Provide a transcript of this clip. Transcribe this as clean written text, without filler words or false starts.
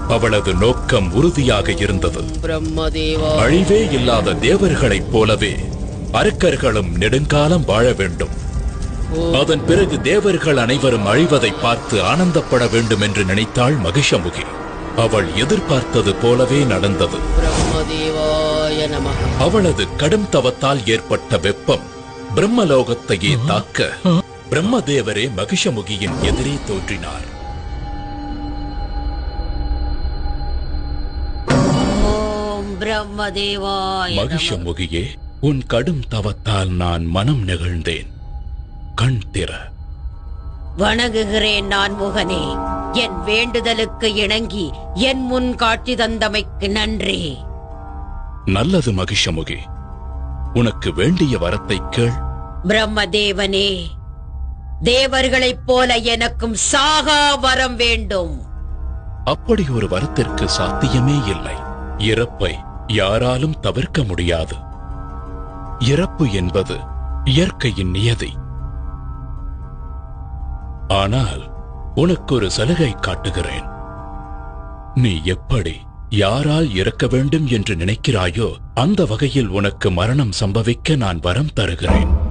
அவளது நோக்கம் உறுதியாக இருந்தது. பிரம்மதேவா, அழிவே இல்லாத தேவர்களைப் போலவே அரக்கர்களும் நெடுங்காலம் வாழ வேண்டும். அதன் பிறகு தேவர்கள் அனைவரும் அழிவதை பார்த்து ஆனந்தப்பட வேண்டும் என்று நினைத்தாள் மகிஷமுகி. அவள் எதிர்பார்த்தது போலவே நடந்தது. பிரம்மதேவாய நமஹ. அவளது கடும் தவத்தால் ஏற்பட்ட வெப்பம் பிரம்மலோகத்தையே தாக்க பிரம்மதேவரே மகிஷமுகியின் எதிரே தோன்றினார். ஓம் பிரம்மதேவாய நமஹ. மகிஷமுகியே, உன் கடும் தவத்தால் நான் மனம் நெகிழ்ந்தேன். கண் திற. வணங்குகிறேன் நான் முகனே. என் வேண்டுதலுக்கு இணங்கி என் முன் காட்சி தந்தமைக்கு நன்றி. நல்லது மகிஷமுகி, உனக்கு வேண்டிய வரத்தை கேள். பிரம்மதேவனே, தேவர்களைப் போல எனக்கும் சாகா வரம் வேண்டும். அப்படி ஒரு வரத்திற்கு சாத்தியமே இல்லை. இறப்பை யாராலும் தவிர்க்க முடியாது. இறப்பு என்பது இயற்கையின் நியதி. ஆனால் உனக்கு ஒரு சலுகை காட்டுகிறேன். நீ எப்படி யாரால் இறக்க வேண்டும் என்று நினைக்கிறாயோ அந்த வகையில் உனக்கு மரணம் சம்பவிக்க நான் வரம் தருகிறேன்.